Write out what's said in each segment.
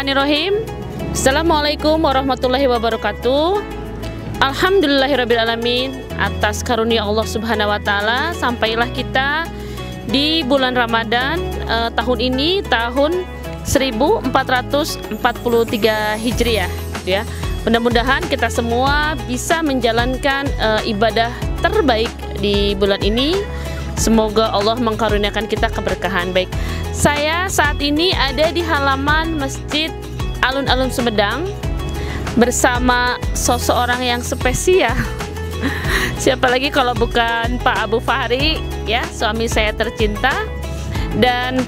Bismillahirrahmanirrahim. Assalamualaikum warahmatullahi wabarakatuh. Alhamdulillahirrabbilalamin. Atas karunia Allah subhanahu wa ta'ala, sampailah kita di bulan Ramadan tahun ini, tahun 1443 Hijriah ya. Mudah-mudahan kita semua bisa menjalankan ibadah terbaik di bulan ini. Semoga Allah mengkaruniakan kita keberkahan. Baik, saya saat ini ada di halaman Masjid Alun-Alun Sumedang bersama seseorang yang spesial. Siapa lagi kalau bukan Pak Abu Fahri ya, suami saya tercinta. Dan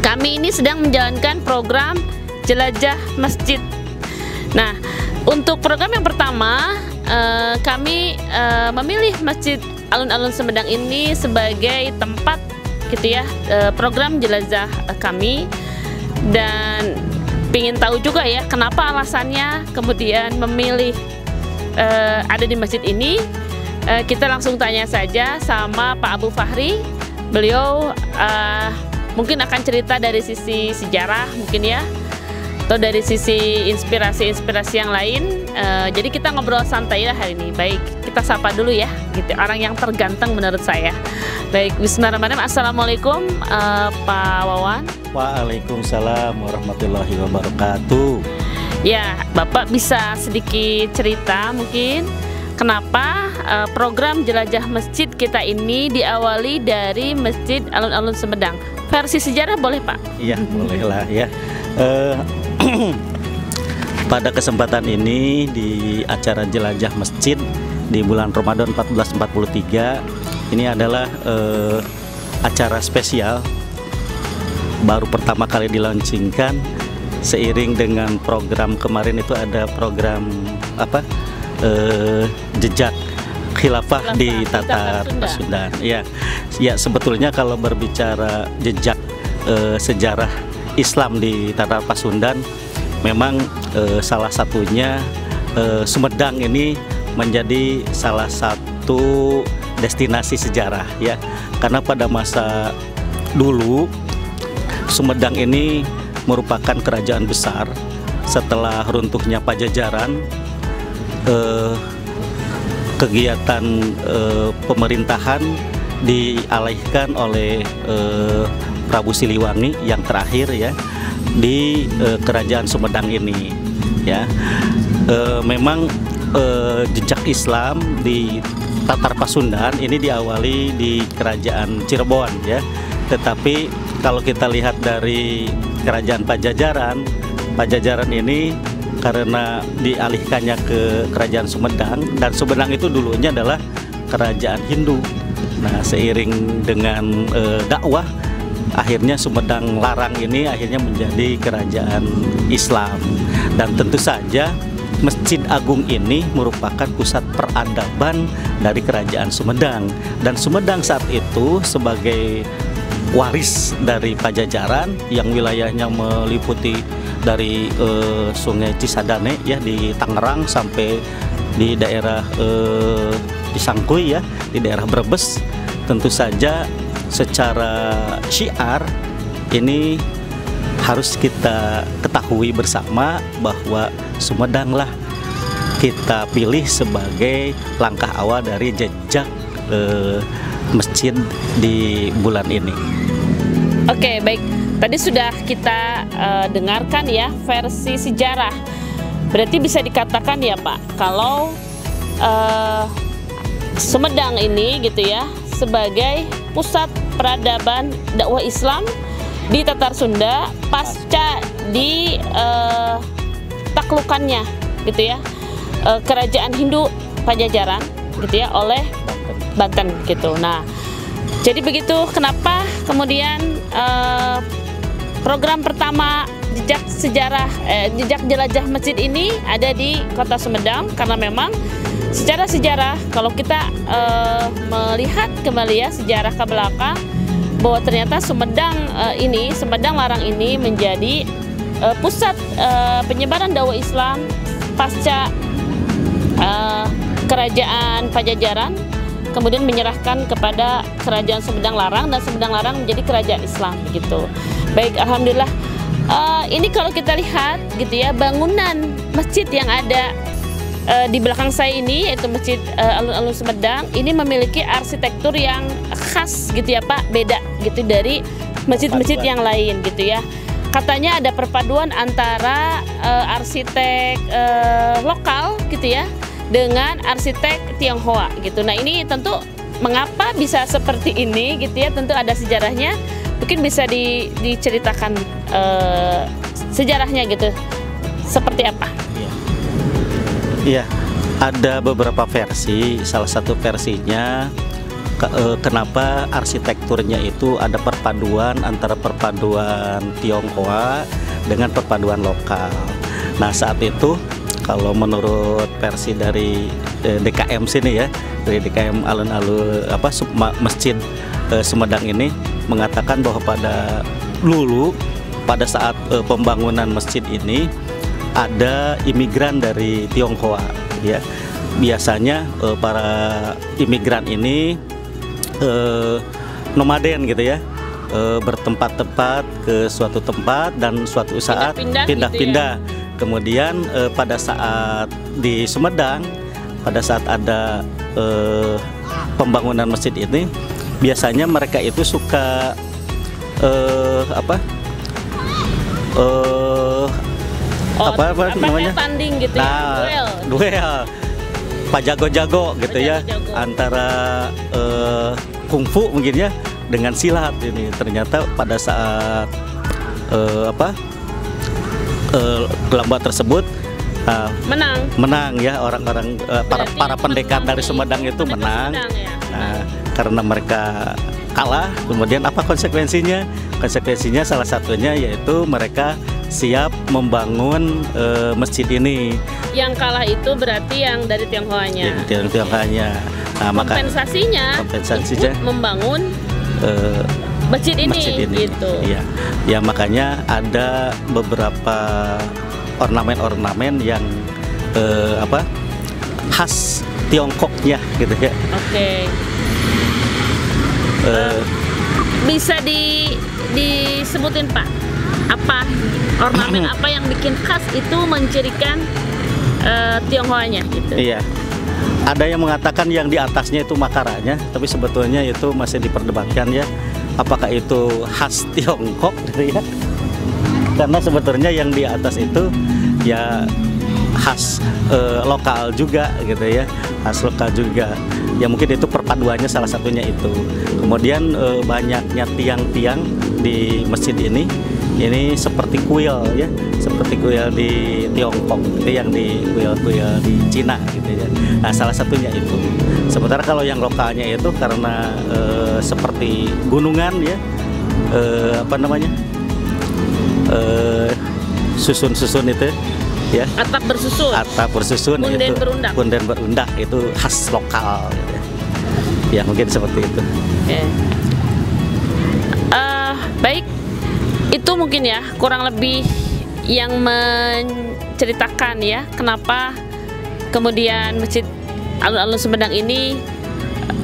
kami ini sedang menjalankan program Jelajah Masjid. Nah, untuk program yang pertama kami memilih Masjid Alun-Alun Sumedang ini sebagai tempat gitu ya, program jelajah kami. Dan ingin tahu juga ya kenapa alasannya kemudian memilih ada di masjid ini. Kita langsung tanya saja sama Pak Abu Fahri. Beliau mungkin akan cerita dari sisi sejarah mungkin ya, atau dari sisi inspirasi-inspirasi yang lain. Jadi kita ngobrol santai lah hari ini. Baik, kita sapa dulu ya, gitu, orang yang terganteng menurut saya. Baik, bismillahirrahmanirrahim. Assalamualaikum Pak Wawan. Waalaikumsalam warahmatullahi wabarakatuh. Ya, Bapak bisa sedikit cerita mungkin kenapa program Jelajah Masjid kita ini diawali dari Masjid Alun-Alun Sumedang. Versi sejarah boleh Pak? Iya, bolehlah ya. Pada kesempatan ini di acara Jelajah Masjid di bulan Ramadan 1443, ini adalah acara spesial baru pertama kali dilaunchingkan. Seiring dengan program kemarin itu ada program jejak khilafah di Tatar Pasundan. Ya, sebetulnya kalau berbicara jejak sejarah Islam di Tatar Pasundan, memang salah satunya Sumedang ini menjadi salah satu destinasi sejarah ya, karena pada masa dulu Sumedang ini merupakan kerajaan besar. Setelah runtuhnya Pajajaran, kegiatan pemerintahan dialihkan oleh Prabu Siliwangi yang terakhir ya di kerajaan Sumedang ini ya. Memang jejak Islam di Tatar Pasundan ini diawali di kerajaan Cirebon ya, tetapi kalau kita lihat dari kerajaan Pajajaran ini karena dialihkannya ke kerajaan Sumedang, dan Sumedang itu dulunya adalah kerajaan Hindu. Nah, seiring dengan dakwah, akhirnya Sumedang Larang ini akhirnya menjadi kerajaan Islam. Dan tentu saja Masjid Agung ini merupakan pusat peradaban dari kerajaan Sumedang. Dan Sumedang saat itu sebagai waris dari Pajajaran yang wilayahnya meliputi dari Sungai Cisadane ya di Tangerang sampai di daerah di Sangkuy ya, di daerah Brebes. Tentu saja secara syiar ini harus kita ketahui bersama bahwa Sumedang lah kita pilih sebagai langkah awal dari jejak masjid di bulan ini. Oke, baik. Tadi sudah kita dengarkan ya versi sejarah. Berarti bisa dikatakan ya Pak, kalau Sumedang ini gitu ya sebagai pusat peradaban dakwah Islam di Tatar Sunda pasca di taklukannya gitu ya kerajaan Hindu Pajajaran gitu ya oleh Banten gitu. Nah, jadi begitu kenapa kemudian program pertama jejak jelajah masjid ini ada di Kota Sumedang, karena memang secara sejarah kalau kita melihat kembali ya sejarah ke belakang, bahwa ternyata Sumedang Larang ini menjadi pusat penyebaran dakwah Islam pasca kerajaan Pajajaran kemudian menyerahkan kepada kerajaan Sumedang Larang, dan Sumedang Larang menjadi kerajaan Islam gitu. Baik, alhamdulillah Ini kalau kita lihat gitu ya, bangunan masjid yang ada di belakang saya ini, yaitu Masjid Alun-Alun Sumedang, ini memiliki arsitektur yang khas gitu ya Pak, beda gitu dari masjid-masjid yang lain gitu ya. Katanya ada perpaduan antara arsitek lokal gitu ya dengan arsitek Tionghoa gitu. Nah ini tentu mengapa bisa seperti ini gitu ya, tentu ada sejarahnya. Mungkin bisa diceritakan sejarahnya gitu, seperti apa? Iya, ada beberapa versi. Salah satu versinya kenapa arsitekturnya itu ada perpaduan antara perpaduan Tionghoa dengan perpaduan lokal. Nah saat itu kalau menurut versi dari DKM sini ya, dari DKM Alun-Alun Masjid Sumedang ini mengatakan bahwa pada saat pembangunan masjid ini ada imigran dari Tionghoa ya. Biasanya para imigran ini nomaden gitu ya, bertempat-tempat ke suatu tempat dan suatu saat pindah-pindah gitu ya. Kemudian pada saat di Sumedang, pada saat ada pembangunan masjid ini, biasanya mereka itu suka namanya tanding gitu ya, duel Pak jago-jago gitu ya, antara kungfu mungkin ya dengan silat. Ini ternyata pada saat lomba tersebut menang ya, orang-orang para pendekar dari Sumedang itu menang ya. Nah karena mereka kalah, kemudian apa konsekuensinya? Konsekuensinya salah satunya yaitu mereka siap membangun masjid ini. Yang kalah itu berarti yang dari Tionghoanya. Yang Tionghoanya. Nah, kompensasinya membangun masjid ini. Gitu. Iya. Ya makanya ada beberapa ornamen-ornamen yang khas Tiongkoknya gitu ya. Oke. Bisa disebutin Pak, apa ornamen apa yang bikin khas itu mencirikan Tionghoanya gitu? Iya, ada yang mengatakan yang di atasnya itu makaranya, tapi sebetulnya itu masih diperdebatkan ya, apakah itu khas Tiongkok gitu ya? Karena sebetulnya yang di atas itu ya khas lokal juga gitu ya, khas lokal juga. Ya mungkin itu perpaduannya salah satunya itu. Kemudian banyaknya tiang-tiang di masjid ini seperti kuil ya, seperti kuil di Tiongkok itu, yang di kuil-kuil di Cina gitu ya. Nah salah satunya itu. Sementara kalau yang lokalnya itu karena seperti gunungan ya, susun-susun itu ya, atap bersusun punden berundak itu khas lokal gitu ya, mungkin seperti itu. Baik, itu mungkin ya kurang lebih yang menceritakan ya kenapa kemudian Masjid Alun-Alun Sumedang ini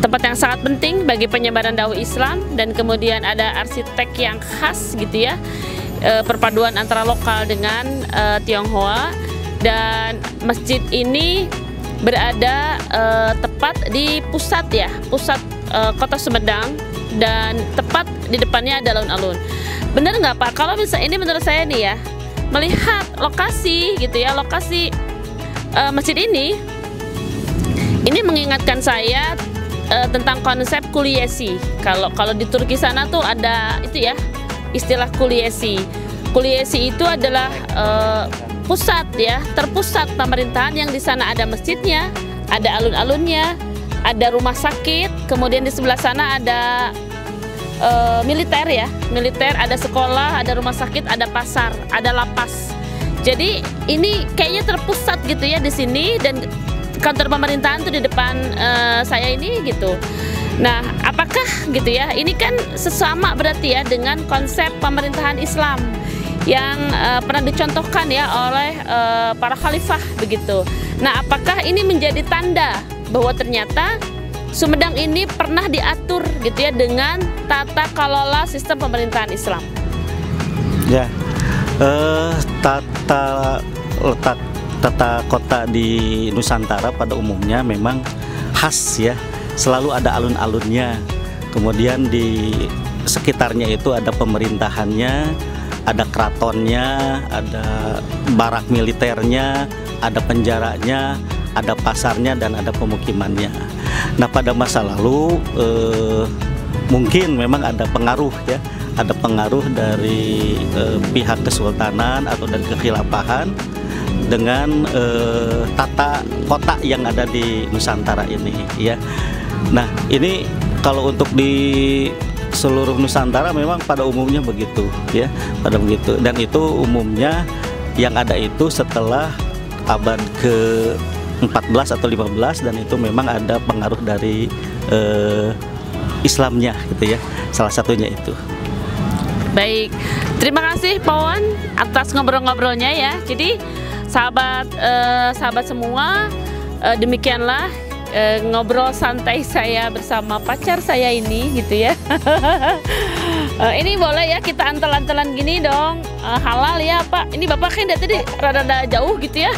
tempat yang sangat penting bagi penyebaran dakwah Islam, dan kemudian ada arsitek yang khas gitu ya, perpaduan antara lokal dengan Tionghoa. Dan masjid ini berada tepat di pusat kota Sumedang, dan tepat di depannya ada alun-alun. Bener nggak Pak? Kalau misalnya ini menurut saya nih ya, melihat lokasi gitu ya, lokasi masjid ini mengingatkan saya tentang konsep kuliesi. Kalau di Turki sana tuh ada itu ya, istilah kuliesi. Kuliesi itu adalah pusat ya, terpusat pemerintahan, yang di sana ada masjidnya, ada alun-alunnya, ada rumah sakit, kemudian di sebelah sana ada militer ya, ada sekolah, ada rumah sakit, ada pasar, ada lapas. Jadi ini kayaknya terpusat gitu ya di sini, dan kantor pemerintahan tuh di depan saya ini gitu. Nah, apakah gitu ya, ini kan sesama berarti ya dengan konsep pemerintahan Islam yang pernah dicontohkan ya oleh para khalifah begitu. Nah, apakah ini menjadi tanda bahwa ternyata Sumedang ini pernah diatur gitu ya dengan tata kelola sistem pemerintahan Islam? Ya, Tata kota di Nusantara pada umumnya memang khas ya, selalu ada alun-alunnya. Kemudian di sekitarnya itu ada pemerintahannya, ada keratonnya, ada barak militernya, ada penjaranya, ada pasarnya, dan ada pemukimannya. Nah, pada masa lalu mungkin memang ada pengaruh ya, ada pengaruh dari pihak kesultanan atau dari kekhilafahan dengan tata kota yang ada di Nusantara ini ya. Nah, ini kalau untuk di seluruh Nusantara memang pada umumnya begitu ya, pada begitu, dan itu umumnya yang ada itu setelah abad ke-14 atau 15, dan itu memang ada pengaruh dari Islamnya gitu ya, salah satunya itu. Baik, terima kasih Pak Wawan atas ngobrol-ngobrolnya ya. Jadi sahabat semua, demikianlah ngobrol santai saya bersama pacar saya ini gitu ya. Ini boleh ya kita antel-antelan gini dong, halal ya Pak. Ini Bapak kan tadi rada-rada jauh gitu ya.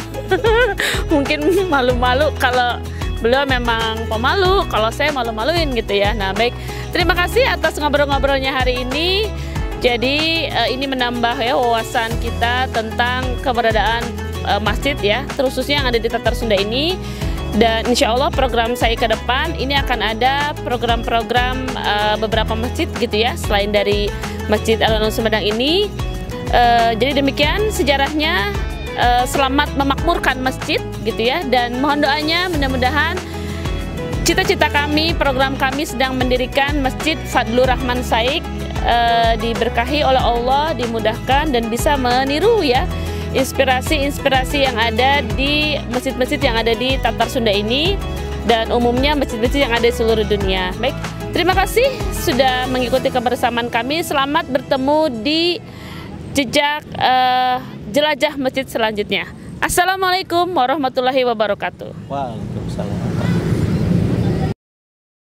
Mungkin malu-malu, kalau beliau memang pemalu, kalau saya malu-maluin gitu ya. Nah baik, terima kasih atas ngobrol-ngobrolnya hari ini. Jadi ini menambah ya wawasan kita tentang keberadaan masjid ya, khususnya yang ada di Tatar Sunda ini. Dan insya Allah program saya ke depan ini akan ada program-program beberapa masjid gitu ya, selain dari Masjid Alun-Alun Sumedang ini. Jadi demikian sejarahnya. Selamat memakmurkan masjid gitu ya, dan mohon doanya mudah-mudahan cita-cita kami, program kami sedang mendirikan Masjid Fadlur Rahman Saik diberkahi oleh Allah, dimudahkan dan bisa meniru ya inspirasi-inspirasi yang ada di masjid-masjid yang ada di Tatar Sunda ini, dan umumnya masjid-masjid yang ada di seluruh dunia. Baik, terima kasih sudah mengikuti kebersamaan kami. Selamat bertemu di jejak jelajah masjid selanjutnya. Assalamualaikum warahmatullahi wabarakatuh. Waalaikumsalam.